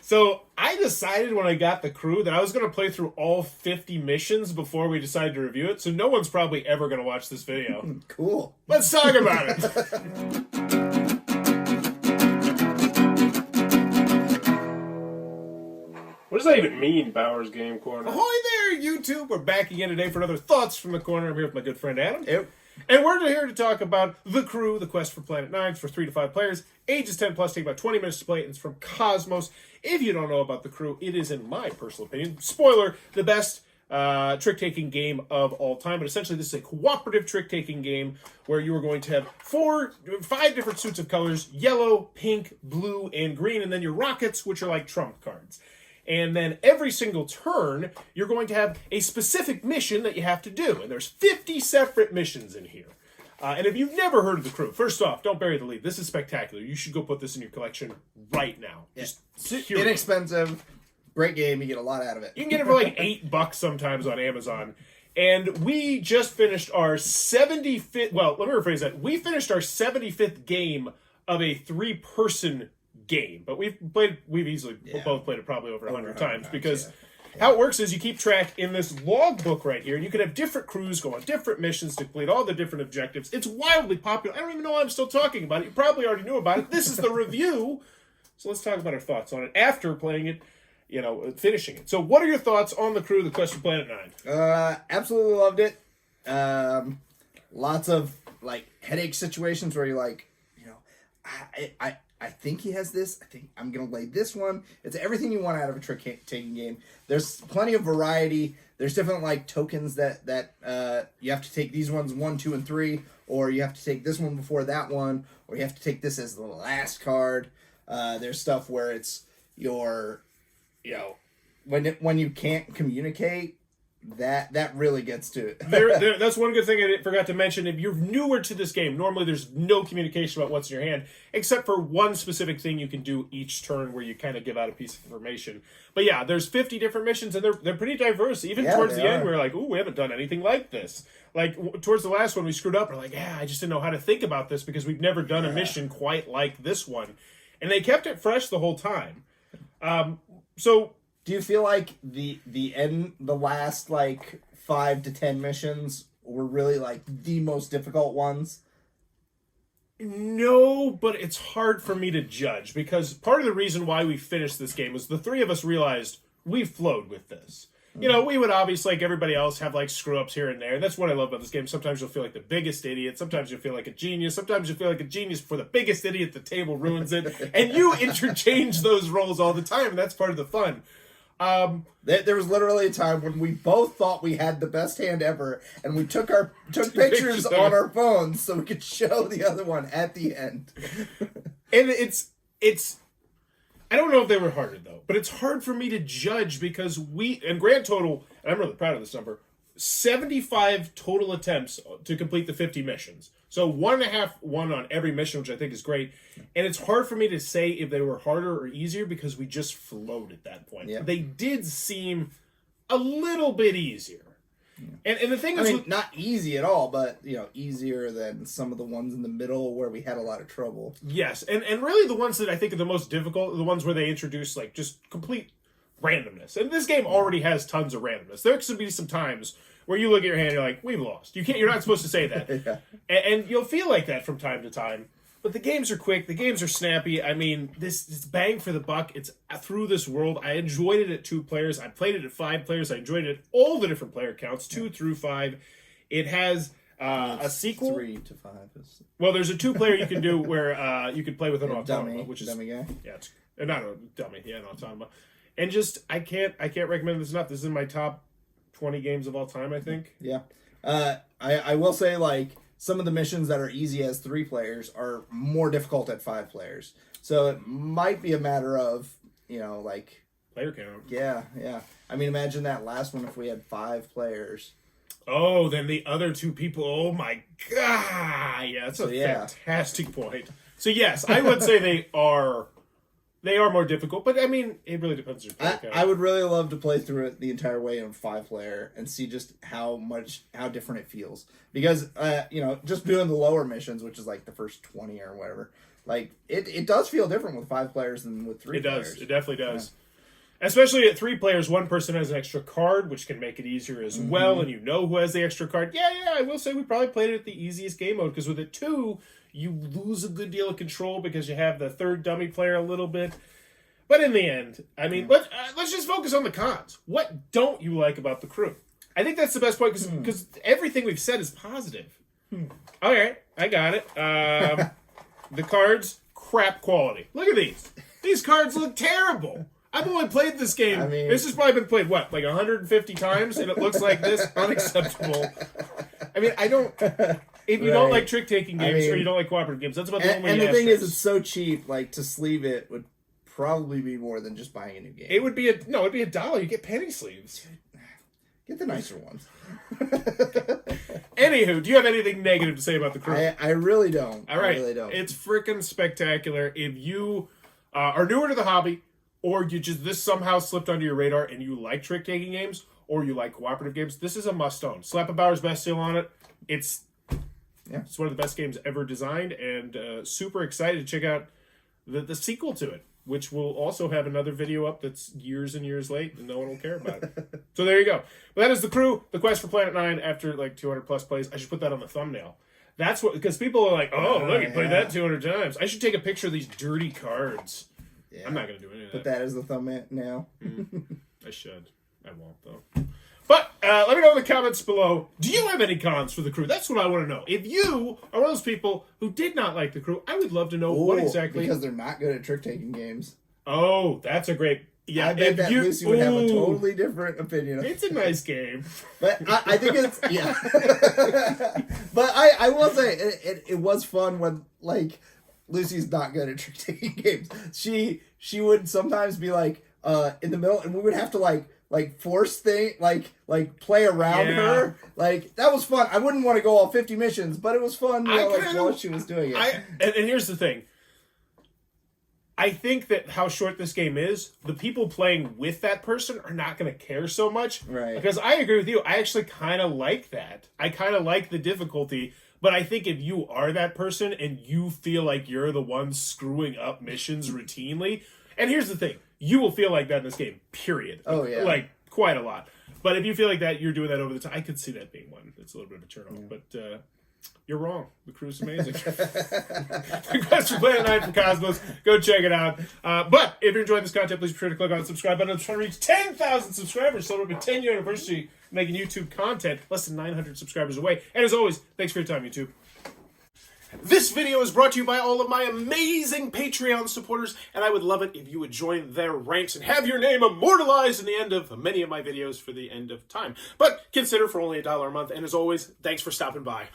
So I decided when I got the crew that I was going to play through all 50 missions before we decided to review it. So no one's probably ever going to watch this video. Cool. Let's talk about it. What does that even mean, Bowers Game Corner? Ahoy there, YouTube! We're back again today for another Thoughts from the Corner. I'm here with my good friend Adam. Yep. And we're here to talk about The Crew, the quest for Planet 9 for 3 to 5 players. Ages 10 plus, take about 20 minutes to play, and it's from Cosmos. If you don't know about The Crew, it is, in my personal opinion, spoiler, the best trick-taking game of all time. But essentially, this is a cooperative trick-taking game where you are going to have 5 different suits of colors: yellow, pink, blue, and green, and then your rockets, which are like trump cards. And then every single turn, you're going to have a specific mission that you have to do. And there's 50 separate missions in here. And if you've never heard of The Crew, first off, don't bury the lead. This is spectacular. You should go put this in your collection right now. Just inexpensive, great game. You get a lot out of it. You can get it for like $8 sometimes on Amazon. And we just finished our 75th... Well, let me rephrase that. We finished our 75th game of a 3-person game, but we've easily both played it probably over 100 times because how it works is you keep track in this log book right here, and you can have different crews go on different missions to complete all the different objectives. It's wildly popular. I don't even know why I'm still talking about it. You probably already knew about it. This is the review, so let's talk about our thoughts on it after playing it, finishing it. So what are your thoughts on The Crew, the quest for Planet 9? Absolutely loved it. Lots of headache situations where you're like, I think he has this. I think I'm going to lay this one. It's everything you want out of a trick-taking game. There's plenty of variety. There's different tokens that you have to take these ones 1, 2, and 3, or you have to take this one before that one, or you have to take this as the last card. There's stuff where it's your, when you can't communicate. That really gets to it. That's one good thing I forgot to mention. If you're newer to this game, normally there's no communication about what's in your hand, except for one specific thing you can do each turn where you kind of give out a piece of information. But yeah, there's 50 different missions, and they're pretty diverse. Even towards the end, we're like, ooh, we haven't done anything like this. Like, towards the last one, we screwed up. We're like, I just didn't know how to think about this because we've never done a mission quite like this one. And they kept it fresh the whole time. Do you feel like the last 5 to 10 missions were really the most difficult ones? No, but it's hard for me to judge because part of the reason why we finished this game was the three of us realized we flowed with this. We would obviously, like everybody else, have screw-ups here and there. And that's what I love about this game. Sometimes you'll feel like the biggest idiot. Sometimes you'll feel like a genius. Sometimes you'll feel like a genius before the biggest idiot at the table ruins it. And you interchange those roles all the time, and that's part of the fun. There was literally a time when we both thought we had the best hand ever, and we took pictures on our phones so we could show the other one at the end. And it's I don't know if they were harder though, but it's hard for me to judge because and grand total, and I'm really proud of this number, 75 total attempts to complete the 50 missions. So 1.5 on every mission, which I think is great. And it's hard for me to say if they were harder or easier because we just flowed at that point. Yeah. They did seem a little bit easier. Yeah. And the thing is... not easy at all, but, easier than some of the ones in the middle where we had a lot of trouble. Yes, and really the ones that I think are the most difficult are the ones where they introduce, just complete randomness. And this game already has tons of randomness. There could be some times where you look at your hand and you're like, we've lost. You're not supposed to say that. Yeah. And you'll feel like that from time to time. But the games are quick. The games are snappy. This bang for the buck. It's through this world. I enjoyed it at 2 players. I played it at 5 players. I enjoyed it at all the different player counts, 2 through 5. It has a sequel. 3 to 5. Well, there's a 2-player you can do where you can play with an autonoma, which is dummy guy. Yeah, it's not a dummy. Yeah, an autonoma. And I can't recommend this enough. This is in my top 20 games of all time, I think. Yeah. I will say, some of the missions that are easy as 3 players are more difficult at 5 players. So it might be a matter of, player count. Yeah. Imagine that last one if we had 5 players. Oh, then the other 2 people, oh my God. Yeah, that's a fantastic point. So yes, I would say they are more difficult, but it really depends on your player count. I would really love to play through it the entire way in 5-player and see just how different it feels. Because, just doing the lower missions, which is the first 20 or whatever, Like it does feel different with 5 players than with 3 It players. does. It definitely does. Especially at 3 players, one person has an extra card, which can make it easier as well, and you know who has the extra card. Yeah, I will say we probably played it at the easiest game mode, because with it 2, you lose a good deal of control because you have the third dummy player a little bit. But in the end, I mean, let's just focus on the cons. What don't you like about the crew? I think that's the best point, because everything we've said is positive. All right, I got it. The cards, crap quality. Look at these. These cards look terrible. I've only played this game. I mean, this has probably been played, what, like 150 times, and it looks like this? Unacceptable. I mean, I don't... If you don't like trick-taking games, or you don't like cooperative games, that's about the only way. And the thing is, it's so cheap, like, to sleeve it would probably be more than just buying a new game. It would be it'd be $1. You get penny sleeves. Get the nicer ones. Anywho, do you have anything negative to say about the crew? I really don't. All right. I really don't. It's freaking spectacular. If you are newer to the hobby, or this somehow slipped under your radar and you like trick-taking games, or you like cooperative games, this is a must-own. Slap a Bauer's Best Seal on it. It's one of the best games ever designed, and super excited to check out the sequel to it, which will also have another video up that's years and years late, and no one will care about it. So there you go. But that is the crew, the quest for Planet 9 after like 200 plus plays. I should put that on the thumbnail. That's what, because people are like, oh, look, you played that 200 times. I should take a picture of these dirty cards. Yeah. I'm not going to do any of that. Put that as the thumbnail. I should. I won't, though. But let me know in the comments below, do you have any cons for the crew? That's what I want to know. If you are one of those people who did not like the crew, I would love to know what exactly. Because they're not good at trick-taking games. Oh, that's a great... Yeah, I bet that Lucy would have a totally different opinion. It's a nice game. But I think it's... Yeah. But I will say, it was fun when, like... Lucy's not good at trick-taking games. She would sometimes be like in the middle, and we would have to like force like play around her. Like that was fun. I wouldn't want to go all 50 missions, but it was fun. While she was doing it. And here's the thing. I think that how short this game is, the people playing with that person are not going to care so much. Right. Because I agree with you. I actually kind of like that. I kind of like the difficulty. But I think if you are that person and you feel like you're the one screwing up missions routinely, and here's the thing, you will feel like that in this game, period. Oh, yeah. Like, quite a lot. But if you feel like that, you're doing that over the time. I could see that being one. It's a little bit of a turn-off. But you're wrong. The crew's amazing. The quest for Planet 9 from Cosmos. Go check it out. But if you're enjoying this content, please be sure to click on the subscribe button. I'm trying to reach 10,000 subscribers. Celebrating 10-year anniversary making YouTube content. Less than 900 subscribers away. And as always, thanks for your time, YouTube. This video is brought to you by all of my amazing Patreon supporters, and I would love it if you would join their ranks and have your name immortalized in the end of many of my videos for the end of time. But consider for only $1 a month, and as always, thanks for stopping by.